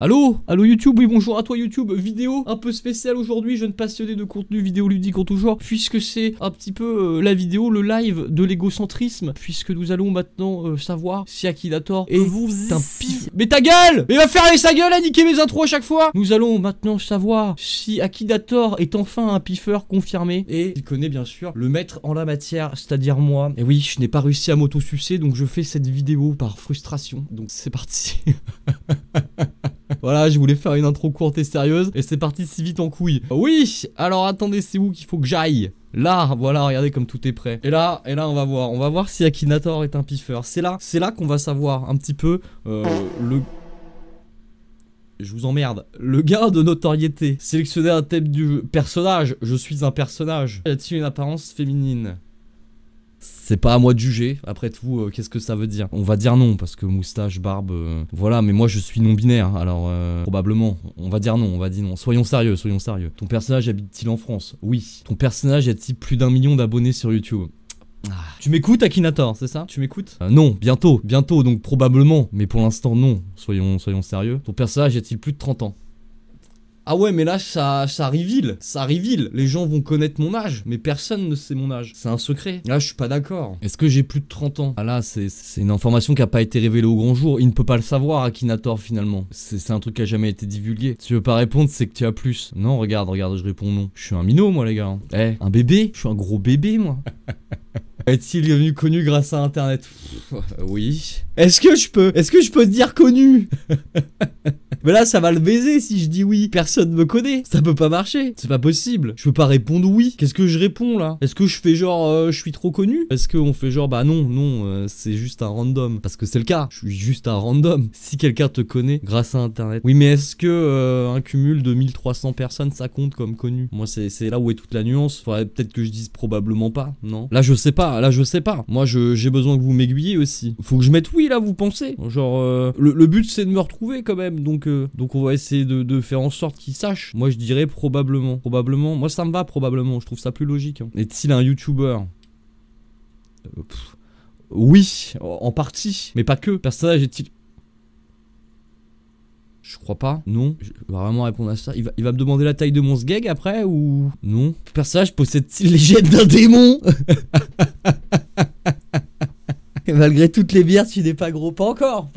Allô? Allô YouTube? Oui, bonjour à toi YouTube. Vidéo un peu spéciale aujourd'hui, jeune passionné de contenu vidéo ludique en tout genre, puisque c'est un petit peu la vidéo, le live de l'égocentrisme, puisque nous allons maintenant savoir si Akinator est un pif. Mais ta gueule! Mais va fermer sa gueule à niquer mes intros à chaque fois! Nous allons maintenant savoir si Akinator est enfin un piffeur confirmé, et il connaît bien sûr le maître en la matière, c'est-à-dire moi. Et oui, je n'ai pas réussi à m'auto-sucer, donc je fais cette vidéo par frustration. Donc c'est parti. Voilà, je voulais faire une intro courte et sérieuse, et c'est parti si vite en couille. Oui, alors attendez, c'est où qu'il faut que j'aille? Là, voilà, regardez comme tout est prêt. Et là, on va voir si Akinator est un piffeur. C'est là qu'on va savoir un petit peu je vous emmerde. Le gain de notoriété. Sélectionner un thème du personnage. Je suis un personnage. A-t-il une apparence féminine? C'est pas à moi de juger, après tout, qu'est-ce que ça veut dire? On va dire non, parce que moustache, barbe, voilà, mais moi je suis non-binaire, alors probablement, on va dire non, on va dire non. Soyons sérieux, soyons sérieux. Ton personnage habite-t-il en France? Oui. Ton personnage a-t-il plus d'1 million d'abonnés sur YouTube? Tu m'écoutes Akinator, c'est ça? Tu m'écoutes? Non, bientôt, donc probablement, mais pour l'instant non, soyons sérieux. Ton personnage a-t-il plus de 30 ans? Ah ouais, mais là, ça reveal. Les gens vont connaître mon âge, mais personne ne sait mon âge. C'est un secret. Là, je suis pas d'accord. Est-ce que j'ai plus de 30 ans? Ah là, c'est une information qui a pas été révélée au grand jour. Il ne peut pas le savoir, Akinator, finalement. C'est un truc qui a jamais été divulgué. Si tu veux pas répondre, c'est que tu as plus. Non, regarde, je réponds non. Je suis un minot, moi, les gars. Eh, un bébé? Je suis un gros bébé, moi. Est-il devenu connu grâce à Internet? Oui. Est-ce que je peux dire connu? Mais là, ça va le baiser si je dis oui. Personne me connaît. Ça peut pas marcher. C'est pas possible. Je peux pas répondre oui. Qu'est-ce que je réponds là? Est-ce que je fais genre je suis trop connu? Est-ce qu'on fait genre bah non, c'est juste un random? Parce que c'est le cas. Je suis juste un random. Si quelqu'un te connaît grâce à Internet. Oui, mais est-ce que un cumul de 1300 personnes ça compte comme connu? Moi, c'est là où est toute la nuance. Faudrait peut-être que je dise probablement pas. Non? Là, je sais pas. Moi, j'ai besoin que vous m'aiguillez aussi. Faut que je mette oui là, vous pensez? Genre, le but c'est de me retrouver quand même. Donc on va essayer de faire en sorte qu'il sache. Moi je dirais probablement. Probablement. Moi ça me va probablement. Je trouve ça plus logique. Hein. Est-il un YouTuber? Oui, en partie. Mais pas que. Personnage est-il... Je crois pas. Non. Je vais vraiment répondre à ça. Il va me demander la taille de mon sgeg après ou... Non. Personnage possède-t-il les gènes d'un démon? Malgré toutes les bières, tu n'es pas gros. Pas encore.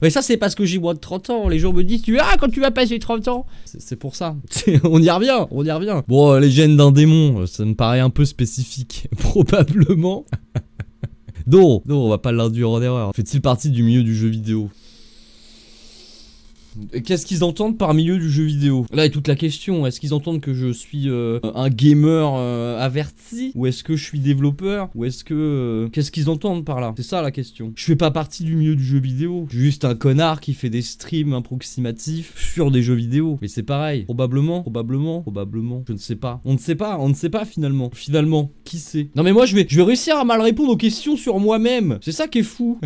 Mais ça, c'est parce que j'ai moins de 30 ans. Les gens me disent, quand tu vas passer 30 ans. C'est pour ça. On y revient. Bon, les gènes d'un démon, ça me paraît un peu spécifique. Probablement. Non, on va pas l'induire en erreur. Fait-il partie du milieu du jeu vidéo? Qu'est-ce qu'ils entendent par milieu du jeu vidéo? Là est toute la question. Est-ce qu'ils entendent que je suis un gamer averti? Ou est-ce que je suis développeur? Ou est-ce que... Qu'est-ce qu'ils entendent par là? C'est ça la question. Je fais pas partie du milieu du jeu vidéo. Je suis juste un connard qui fait des streams approximatifs sur des jeux vidéo. Mais c'est pareil. Probablement. Je ne sais pas. On ne sait pas finalement. Finalement, qui sait? Non mais moi je vais réussir à mal répondre aux questions sur moi-même. C'est ça qui est fou.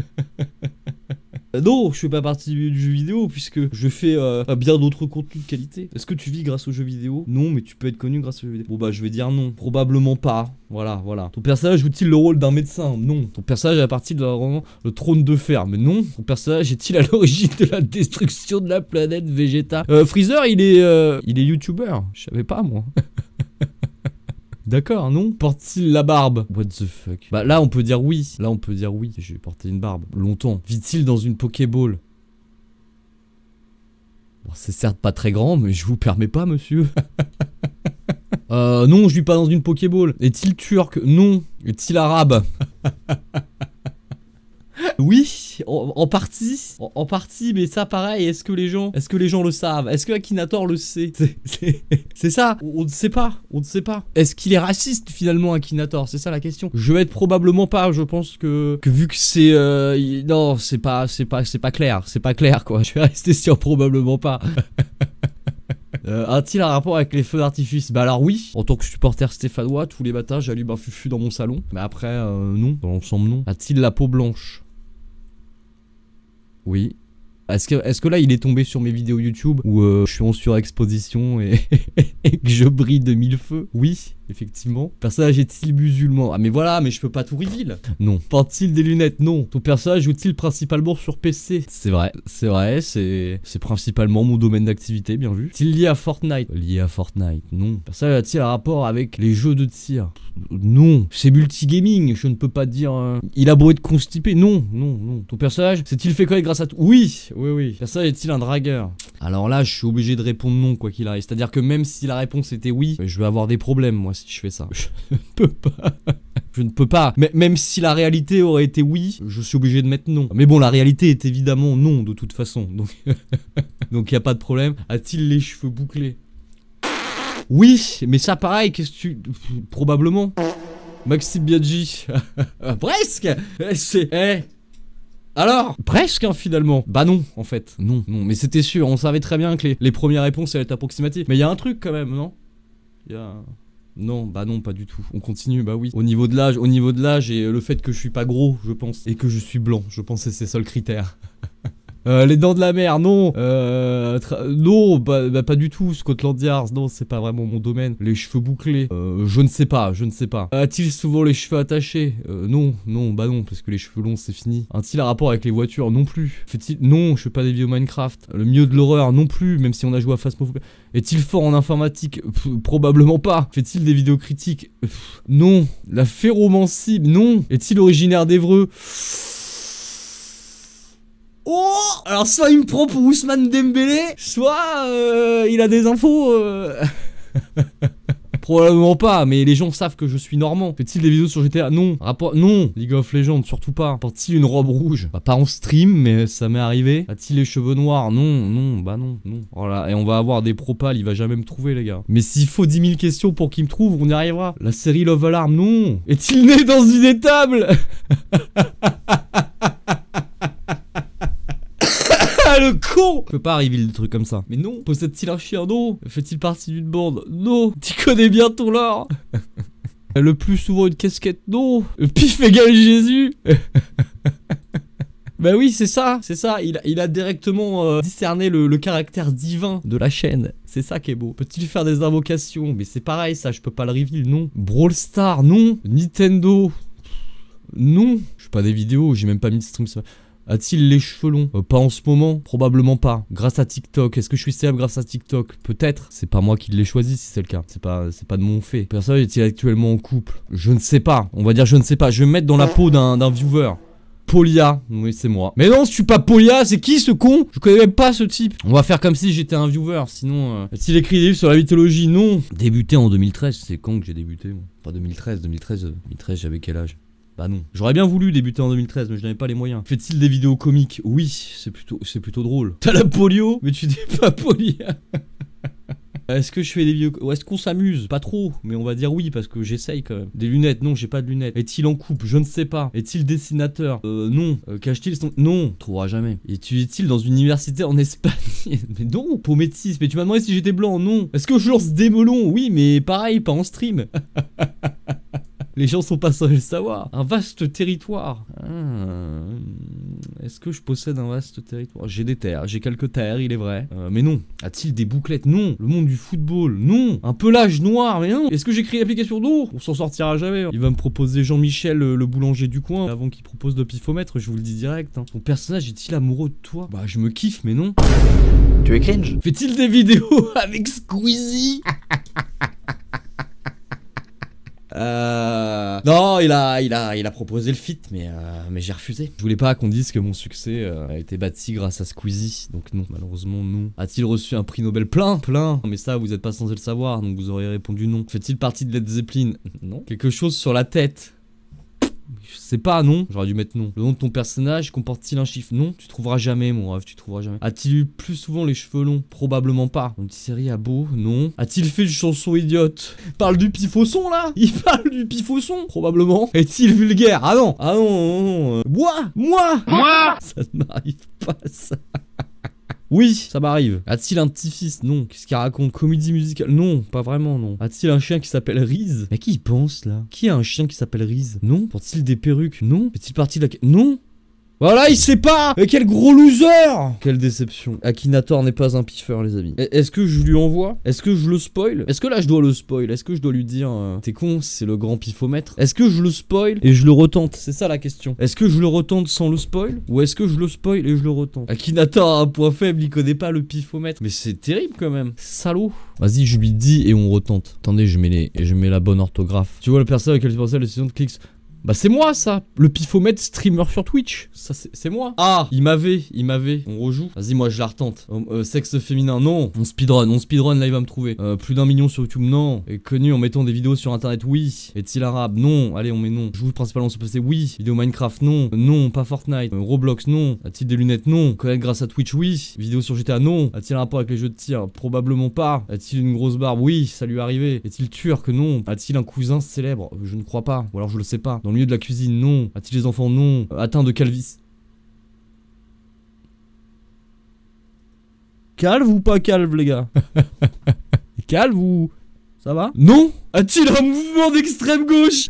Non, je fais pas partie du jeu vidéo puisque je fais bien d'autres contenus de qualité. Est-ce que tu vis grâce aux jeux vidéo? Non, mais tu peux être connu grâce aux jeux vidéo. Bon bah je vais dire non. Probablement pas. Voilà. Ton personnage joue-t-il le rôle d'un médecin? Non. Ton personnage a partie de le trône de fer? Mais non. Ton personnage est-il à l'origine de la destruction de la planète Vegeta? Freezer, il est youtubeur. Je savais pas moi. D'accord, non? Porte-t-il la barbe? What the fuck? Bah là on peut dire oui. J'ai porté une barbe. Longtemps. Vit-il dans une Pokéball? Bon, c'est certes pas très grand, mais je vous permets pas, monsieur. Non, je vis pas dans une Pokéball. Est-il turc? Non. Est-il arabe? Oui, en partie, mais ça pareil, est-ce que les gens le savent? Est-ce que Akinator le sait? C'est ça, on ne sait pas. Est-ce qu'il est raciste finalement Akinator? C'est ça la question. Je vais être probablement pas, je pense que vu que c'est non, c'est pas clair quoi. Je vais rester sur probablement pas. A-t-il un rapport avec les feux d'artifice? Bah alors oui, en tant que supporter stéphanois, tous les matins j'allume un fufu dans mon salon. Mais après, non, dans l'ensemble non. A-t-il la peau blanche? Oui. Est-ce que là il est tombé sur mes vidéos YouTube où je suis en surexposition et, et que je brille de mille feux? Oui, effectivement. Personnage est-il musulman? Ah mais voilà, mais je peux pas tout reveal. Non. Porte-t-il des lunettes? Non. Ton personnage joue-t-il principalement sur PC? C'est vrai, c'est principalement mon domaine d'activité, bien vu. Est-il lié à Fortnite? Lié à Fortnite, non. Personnage a-t-il un rapport avec les jeux de tir? Non. C'est multigaming, je ne peux pas dire... Il a beau être constipé? Non, non, non. Ton personnage s'est-il fait connaître grâce à tout? Oui, oui, oui. Personnage est-il un dragueur? Alors là, je suis obligé de répondre non, quoi qu'il arrive. C'est-à-dire que même si la réponse était oui, je vais avoir des problèmes, moi, si je fais ça. Je ne peux pas. Je ne peux pas. Mais même si la réalité aurait été oui, je suis obligé de mettre non. Mais bon, la réalité est évidemment non, de toute façon. Donc, donc il n'y a pas de problème. A-t-il les cheveux bouclés? Oui, mais ça, pareil, qu'est-ce que tu... Probablement. Maxime Biaggi. Presque. C'est... Alors, presque hein, finalement. Bah non, en fait. Non, non, mais c'était sûr, on savait très bien que les premières réponses allaient être approximatives. Mais il y a un truc quand même, non? Il y a... Non, bah non, pas du tout. On continue, bah oui. Au niveau de l'âge et le fait que je suis pas gros, je pense. Et que je suis blanc, je pense que c'est ses seuls critères. Les dents de la mer, non. Non, bah pas du tout. Scotland Yard, non, c'est pas vraiment mon domaine. Les cheveux bouclés, je ne sais pas, je ne sais pas. A-t-il souvent les cheveux attachés? Non, non, bah non, parce que les cheveux longs, c'est fini. A-t-il un rapport avec les voitures? Non plus. Fait-il... Non, je fais pas des vidéos Minecraft. Le milieu de l'horreur, non plus, même si on a joué à Phasmophobia. Est-il fort en informatique? Probablement pas. Fait-il des vidéos critiques? Non. La féromancie? Non. Est-il originaire d'Évreux? Oh! Alors soit il me prend pour Ousmane Dembélé, soit il a des infos Probablement pas, mais les gens savent que je suis normand. Fait-il des vidéos sur GTA? Non. Rapport... Non. League of Legends, surtout pas. Porte-t-il une robe rouge? Bah pas en stream, mais ça m'est arrivé. A-t-il les cheveux noirs? Non, non, bah non, non. Voilà, et on va avoir des propals, il va jamais me trouver les gars. Mais s'il faut 10 000 questions pour qu'il me trouve, on y arrivera. La série Love Alarm, non. Est-il né dans une étable? Le con! Je peux pas arriver des trucs comme ça. Mais non. Possède-t-il un chien? Non. Fait-il partie d'une bande? Non. Tu connais bien ton lore. Le plus souvent une casquette? Non. Pif égale Jésus. Bah oui, c'est ça, c'est ça. Il a directement discerné le caractère divin de la chaîne. C'est ça qui est beau. Peut-il faire des invocations? Mais c'est pareil, ça, je peux pas le reveal, non. Brawl Stars, non. Nintendo, non. Je fais pas des vidéos, j'ai même pas mis de stream. A-t-il les cheveux longs? Pas en ce moment, probablement pas. Grâce à TikTok, est-ce que je suis célèbre grâce à TikTok? Peut-être. C'est pas moi qui l'ai choisi si c'est le cas. C'est pas de mon fait. Personne est-il actuellement en couple? Je ne sais pas. On va dire je ne sais pas. Je vais me mettre dans la peau d'un viewer. Polia, oui c'est moi. Mais non, je suis pas Polia, c'est qui ce con? Je connais même pas ce type. On va faire comme si j'étais un viewer, sinon... A-t-il écrit des livres sur la mythologie? Non. Débuté en 2013, c'est quand que j'ai débuté moi? Pas 2013, 2013 j'avais quel âge? Bah non. J'aurais bien voulu débuter en 2013, mais je n'avais pas les moyens. Fait-il des vidéos comiques? Oui, c'est plutôt drôle. T'as la polio? Mais tu dis pas Polia. Est-ce que je fais des vidéos... Ou est-ce qu'on s'amuse? Pas trop, mais on va dire oui, parce que j'essaye quand même. Des lunettes? Non, j'ai pas de lunettes. Est-il en couple? Je ne sais pas. Est-il dessinateur? Non. Cache-t-il son... Non. Trouvera jamais. Est-il dans une université en Espagne? Mais non. Peau métisse. Mais tu m'as demandé si j'étais blanc? Non. Est-ce que je lance des melons? Oui, mais pareil, pas en stream. Les gens sont pas censés le savoir. Un vaste territoire. Est-ce que je possède un vaste territoire? J'ai des terres, j'ai quelques terres, il est vrai. Mais non. A-t-il des bouclettes? Non. Le monde du football? Non. Un pelage noir? Mais non. Est-ce que j'ai créé l'application? Non. On s'en sortira jamais. Il va me proposer Jean-Michel, le boulanger du coin, avant qu'il propose de pifomètre, je vous le dis direct. Ton personnage est-il amoureux de toi? Bah je me kiffe, mais non. Tu es cringe? Fait-il des vidéos avec Squeezie? Non, il a proposé le feat, mais j'ai refusé. Je voulais pas qu'on dise que mon succès a été bâti grâce à Squeezie, donc non, malheureusement non. A-t-il reçu un prix Nobel? Plein. Mais ça, vous êtes pas censé le savoir, donc vous auriez répondu non. Fait-il partie de Led Zeppelin? Non. Quelque chose sur la tête? Je sais pas, non. J'aurais dû mettre non. Le nom de ton personnage comporte-t-il un chiffre? Non. Tu trouveras jamais, mon rêve, tu trouveras jamais. A-t-il eu plus souvent les cheveux longs? Probablement pas. Une série à beau? Non. A-t-il fait une chanson idiote? Parle du pifosson là? Il parle du pifosson? Probablement. Est-il vulgaire? Ah non. Ah non. Moi ça ne m'arrive pas ça. Oui, ça m'arrive. A-t-il un petit-fils? Non. Qu'est-ce qu'il raconte? Comédie musicale? Non, pas vraiment, non. A-t-il un chien qui s'appelle Riz? Mais qui y pense, là? Qui a un chien qui s'appelle Riz? Non. Porte-t-il des perruques? Non. Fait-il partie de la... Non. Voilà, il sait pas. Mais quel gros loser. Quelle déception. Akinator n'est pas un piffeur, les amis. Est-ce que je lui envoie? Est-ce que je le spoil? Est-ce que là je dois le spoil? Est-ce que je dois lui dire t'es con, c'est le grand pifomètre? Est-ce que je le spoil et je le retente? C'est ça la question. Est-ce que je le retente sans le spoil? Ou est-ce que je le spoil et je le retente? Akinator a un point faible, il connaît pas le pifomètre. Mais c'est terrible quand même. Salaud. Vas-y, je lui dis et on retente. Attendez, je mets la bonne orthographe. Tu vois le personnage avec lequel tu pensais la session de clics? Bah c'est moi ça, le pifomètre streamer sur Twitch, ça c'est moi. Ah, il m'avait, on rejoue. Vas-y moi je la retente. Sexe féminin, non. On speedrun, là il va me trouver. Plus d'1 million sur YouTube, non. Et connu en mettant des vidéos sur internet, oui. Est-il arabe? Non. Allez on met non. Joue principalement sur PC, oui. Vidéo Minecraft, non. Non, pas Fortnite. Roblox, non. A-t-il des lunettes? Non. Connaître grâce à Twitch, oui. Vidéo sur GTA, non. A-t-il un rapport avec les jeux de tir? Probablement pas. A-t-il une grosse barbe? Oui, ça lui est arrivé. Est-il turc? Non. A-t-il un cousin célèbre? Je ne crois pas. Ou alors je le sais pas. Dans le milieu de la cuisine, non. A-t-il des enfants? Non. Atteint de calvitie. Calve ou pas calve, les gars? Calve ou... Ça va? Non. A-t-il un mouvement d'extrême gauche?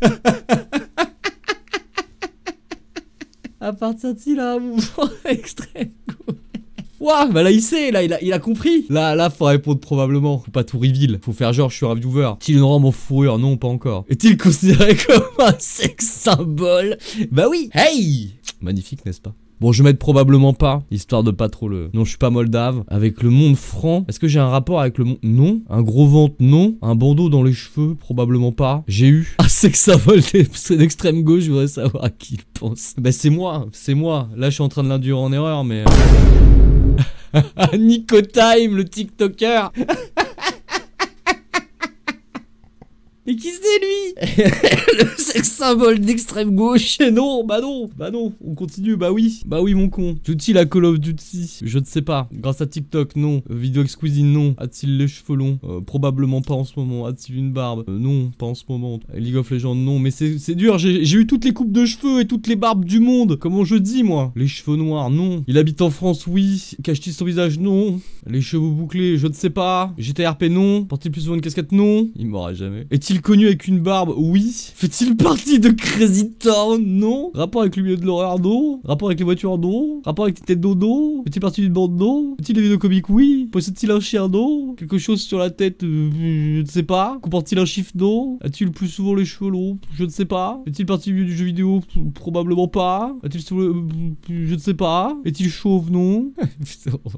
Appartient-il à un mouvement extrême gauche? Ouah, bah là il sait, là il a compris. Là faut répondre probablement. Faut pas tout reveal. Faut faire genre je suis un viewer. Est-il une robe en fourrure? Non, pas encore. Est-il considéré comme un sexe symbole? Bah oui. Hey. Magnifique, n'est-ce pas? Bon, je vais mettre probablement pas, histoire de pas trop le... Non, je suis pas moldave. Avec le monde franc, est-ce que j'ai un rapport avec le monde? Non. Un gros ventre? Non. Un bandeau dans les cheveux? Probablement pas. J'ai eu un sexe symbole d'extrême gauche, je voudrais savoir à qui il pense. Bah c'est moi, c'est moi. Là, je suis en train de l'induire en erreur, mais... Nico Time, le TikToker. Mais qui c'est lui? Le sexe symbole d'extrême gauche. Non, bah non, on continue, bah oui mon con. Joue-t-il à Call of Duty? Je ne sais pas. Grâce à TikTok, non. Vidéo Exquisite, non. A-t-il les cheveux longs? Probablement pas en ce moment. A-t-il une barbe? Non, pas en ce moment. League of Legends, non. Mais c'est dur, j'ai eu toutes les coupes de cheveux et toutes les barbes du monde. Comment je dis, moi? Les cheveux noirs, non. Il habite en France, oui. Cache-t-il son visage? Non. Les cheveux bouclés, je ne sais pas. GTRP, non. Porte-t-il plus souvent une casquette? Non. Il m'aura jamais. Est-il connu avec une barbe? Oui. Fait-il partie de Crazy Town? Non. Rapport avec le milieu de l'horreur? Non. Rapport avec les voitures? Non. Rapport avec les têtes d'eau? Non. Fait-il partie d'une bande? Non. Fait-il des vidéos comiques? Oui. Possède-t-il un chien? Non. Quelque chose sur la tête? Je ne sais pas. Comporte-t-il un chiffre? Non. A-t-il plus souvent les cheveux longs? Je ne sais pas. Fait-il partie du jeu vidéo? Probablement pas. A-t-il je ne sais pas. Est-il chauve? Non.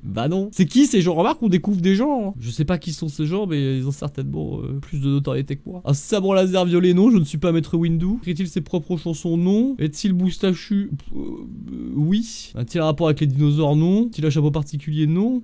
Bah non. C'est qui ces gens? Remarque, on découvre des gens. Hein. Je sais pas qui sont ces gens, mais ils ont certainement plus de notoriété que moi. Un sabre laser violet? Non. Je ne suis pas Maître Windu. Écrit-il ses propres chansons? Non. Est-il moustachu? Oui. A-t-il un rapport avec les dinosaures? Non. A-t-il un chapeau particulier? Non.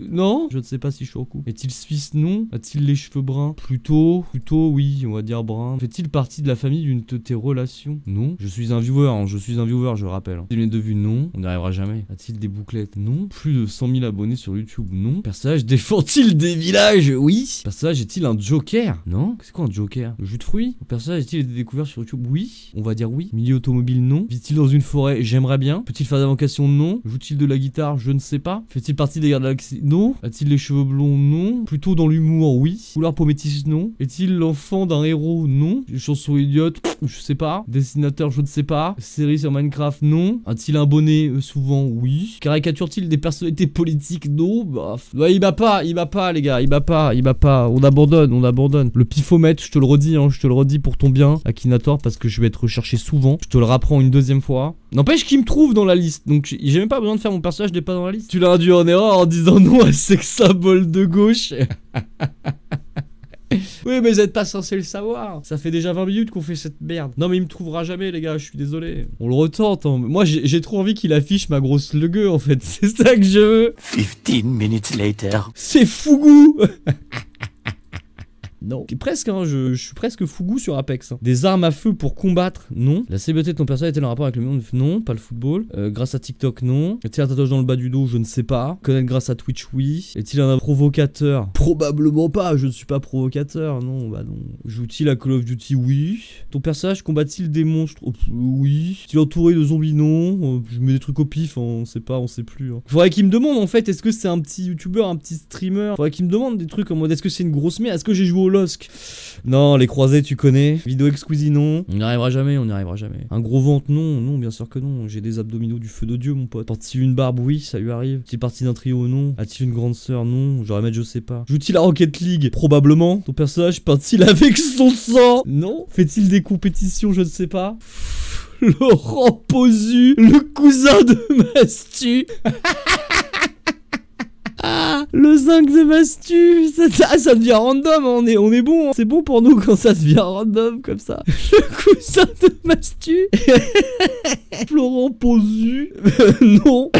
Non. Je ne sais pas si je suis en coup. Est-il suisse? Non. A-t-il les cheveux bruns? Plutôt oui, on va dire brun. Fait-il partie de la famille d'une de tes relations? Non. Je suis un viewer, hein. Je rappelle. Des lunettes de vue? Non. On n'y arrivera jamais. A-t-il des bouclettes? Non. Plus de 100 000 abonnés sur YouTube? Non. Personnage défend-il des villages? Oui. Personnage est-il un joker? Non. C'est quoi un joker? Le jus de fruits? Personnage est-il été découvert sur YouTube? Oui. On va dire oui. Milieu automobile? Non. Vit-il dans une forêt? J'aimerais bien. Peut-il faire des invocations? Non. Joue-t-il de la guitare? Je ne sais pas. Fait-il partie des gardes de la galaxie? Non. A-t-il les cheveux blonds? Non. Plutôt dans l'humour? Oui. Couleur peau métisse? Non. Est-il l'enfant d'un héros? Non. Chanson idiote? Je sais pas. Dessinateur? Je ne sais pas. Série sur Minecraft? Non. A-t-il un bonnet? Souvent? Oui. Caricature-t-il des personnalités politiques? Non. Bah, ouais, il m'a pas les gars. Il m'a pas. On abandonne. Le pifomètre, je te le redis, hein, pour ton bien, Akinator, parce que je vais être recherché souvent. Je te le rapprends une deuxième fois. N'empêche qu'il me trouve dans la liste, donc j'ai même pas besoin de faire mon personnage n'est pas dans la liste. Tu l'as induit en erreur en disant non à sexe symbole de gauche. Oui, mais vous êtes pas censé le savoir. Ça fait déjà 20 minutes qu'on fait cette merde. Non, mais il me trouvera jamais, les gars, je suis désolé. On le retente. Hein. Moi, j'ai trop envie qu'il affiche ma grosse legueux, en fait. C'est ça que je veux. 15 minutes later. C'est Fougou. Non. Presque, hein, je suis presque Fougou sur Apex. Hein. Des armes à feu pour combattre? Non. La célébrité de ton personnage est-elle en rapport avec le monde? Non. Pas le football. Grâce à TikTok? Non. Est-il un tatouage dans le bas du dos? Je ne sais pas. Connaître grâce à Twitch? Oui. Est-il un provocateur? Probablement pas. Je ne suis pas provocateur. Non, bah non. Joue-t-il à Call of Duty? Oui. Ton personnage combat-t-il des monstres? Oui. Est-il entouré de zombies? Non. Je mets des trucs au pif. Hein. On sait pas, on sait plus. Hein. Faudrait qu'il me demande en fait, est-ce que c'est un petit youtubeur, un petit streamer? Faudrait qu'il me demande des trucs en mode, est-ce que c'est une grosse merde? Est-ce que j'ai joué au LOSC. Non, les croisés, tu connais. Vidéo exquisite, non. On n'y arrivera jamais, on n'y arrivera jamais. Un gros ventre, non, non, bien sûr que non. J'ai des abdominaux du feu de Dieu, mon pote. Porte-t-il une barbe? Oui, ça lui arrive. Est-il parti d'un trio? Non. A-t-il une grande sœur? Non. J'aurais mettre je sais pas. Joue-t-il à Rocket League? Probablement. Ton personnage part-il avec son sang? Non. Fait-il des compétitions? Je ne sais pas. Laurent Posu, le cousin de Mastu. Ah, le zinc de Mastu, ça devient random, on est bon, hein. C'est bon pour nous quand ça devient random comme ça. Le cousin de Mastu. Laurent Posu. Non.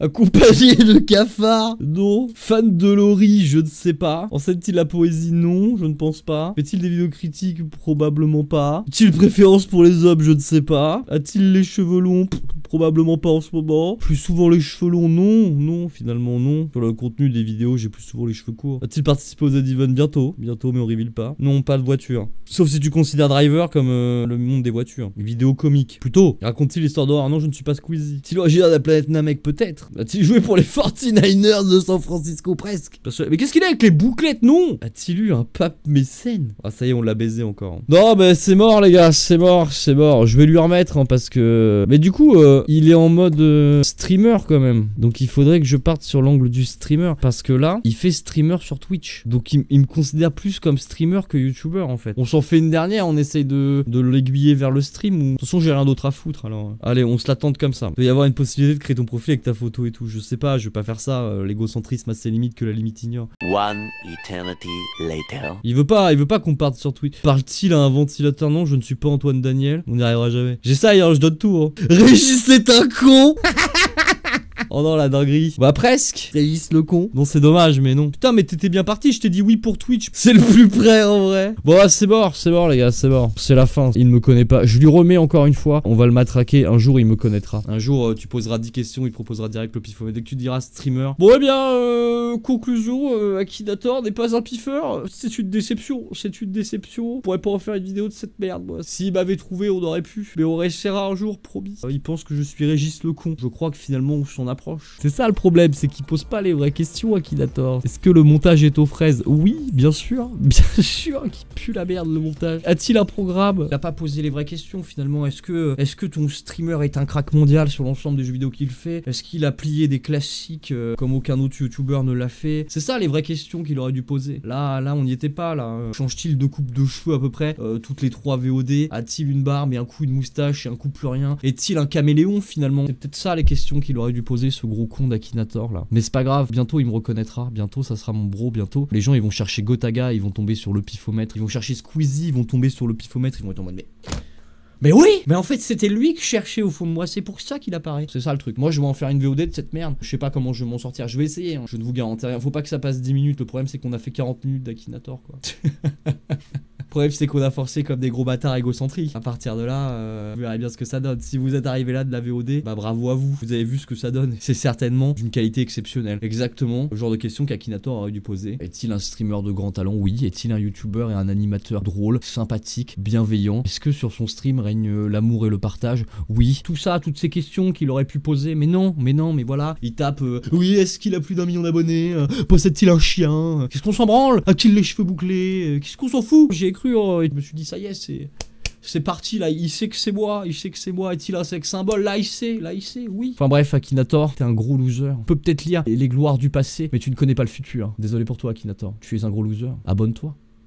Accompagné de cafards. Non. Fan de Laurie, je ne sais pas. Enseigne-t-il la poésie? Non, je ne pense pas. Fait-il des vidéos critiques? Probablement pas. A-t-il préférence pour les hommes? Je ne sais pas. A-t-il les cheveux longs? Probablement pas en ce moment. Plus souvent les cheveux longs? Non, non, finalement non. Sur le contenu des vidéos, j'ai plus souvent les cheveux courts. A-t-il participé aux Z-Event? Bientôt. Bientôt, mais on reveal pas. Non, pas de voiture. Sauf si tu considères Driver comme le monde des voitures. Les vidéos comiques. Plutôt. Raconte-t-il l'histoire d'horreur? Non, je ne suis pas Squeezie. Est-il originaire de la planète Namek? Peut-être. A-t-il joué pour les 49ers de San Francisco? Presque. Mais qu'est-ce qu'il a avec les bouclettes? Non. A-t-il eu un pape mécène? Ah, ça y est, on l'a baisé encore. Non, bah c'est mort, les gars. C'est mort, c'est mort. Je vais lui remettre, hein, parce que... Mais du coup, il est en mode streamer quand même. Donc il faudrait que je parte sur l'angle du streamer. Parce que là, il fait streamer sur Twitch. Donc il me considère plus comme streamer que YouTuber, en fait. On s'en fait une dernière, on essaye de l'aiguiller vers le stream. Ou... De toute façon, j'ai rien d'autre à foutre, alors. Allez, on se l'attente comme ça. Il peut y avoir une possibilité de créer ton profil avec ta photo et tout. Je sais pas, je vais pas faire ça. L'égocentrisme a ses limites que la limite ignore. One eternity later. Il veut pas qu'on parte sur Twitch. Parle-t-il à un ventilateur? Non, je ne suis pas Antoine Daniel. On n'y arrivera jamais. J'essaye, hein, je donne tout. Hein. Régis, c'est un con. Oh non, la dinguerie. Bah presque. Régis le con. Non, c'est dommage, mais non. Putain, mais t'étais bien parti, je t'ai dit oui pour Twitch. C'est le plus près en vrai. Bon, bah, c'est mort, les gars, c'est mort. C'est la fin. Il ne me connaît pas. Je lui remets encore une fois. On va le matraquer. Un jour, il me connaîtra. Un jour, tu poseras 10 questions, il te proposera direct le pifomètre. Dès que tu diras streamer. Bon, eh bien, conclusion. Akinator n'est pas un piffeur. C'est une déception. C'est une déception. On pourrait pas en faire une vidéo de cette merde, moi. S'il m'avait trouvé, on aurait pu. Mais on réussira un jour, promis. Il pense que je suis Régis le con. Je crois que finalement, on s'en approche. C'est ça le problème, c'est qu'il pose pas les vraies questions, Akinator. Est-ce que le montage est aux fraises? Oui, bien sûr qu'il pue la merde le montage. A-t-il un programme? Il a pas posé les vraies questions finalement. Est-ce que ton streamer est un crack mondial sur l'ensemble des jeux vidéo qu'il fait? Est-ce qu'il a plié des classiques comme aucun autre youtubeur ne l'a fait? C'est ça les vraies questions qu'il aurait dû poser. Là, on n'y était pas là. Change-t-il de coupe de cheveux à peu près toutes les 3 VOD? A-t-il une barbe et un coup une moustache et un coup plus rien? Est-il un caméléon finalement? C'est peut-être ça les questions qu'il aurait dû poser, ce gros con d'Akinator là. Mais c'est pas grave, bientôt il me reconnaîtra, bientôt ça sera mon bro, bientôt. Les gens ils vont chercher Gotaga, ils vont tomber sur le pifomètre, ils vont chercher Squeezie, ils vont tomber sur le pifomètre, ils vont être en mode mais oui! Mais en fait c'était lui que je cherchais au fond de moi, c'est pour ça qu'il apparaît. C'est ça le truc. Moi je vais en faire une VOD de cette merde. Je sais pas comment je vais m'en sortir, je vais essayer, hein. Je ne vous garantis rien. Faut pas que ça passe 10 minutes, le problème c'est qu'on a fait 40 minutes d'Akinator quoi. Le problème c'est qu'on a forcé comme des gros bâtards égocentriques. À partir de là, vous verrez bien ce que ça donne. Si vous êtes arrivé là de la VOD, bah bravo à vous. Vous avez vu ce que ça donne. C'est certainement d'une qualité exceptionnelle. Exactement le genre de question qu'Akinator aurait dû poser. Est-il un streamer de grand talent? Oui. Est-il un youtubeur et un animateur drôle, sympathique, bienveillant? Est-ce que sur son stream règne l'amour et le partage? Oui. Tout ça, toutes ces questions qu'il aurait pu poser. Mais non, mais voilà. Il tape oui, est-ce qu'il a plus d'1 million d'abonnés? Possède-t-il un chien? Qu'est-ce qu'on s'en branle? A-t-il les cheveux bouclés? Qu'est-ce qu'on s'en fout? J'ai cru, et je me suis dit ça y est, c'est parti là, il sait que c'est moi, est-il un sex symbole? Là il sait, oui. Enfin bref, Akinator, t'es un gros loser. On peut peut-être lire les gloires du passé, mais tu ne connais pas le futur. Désolé pour toi, Akinator, tu es un gros loser. Abonne-toi.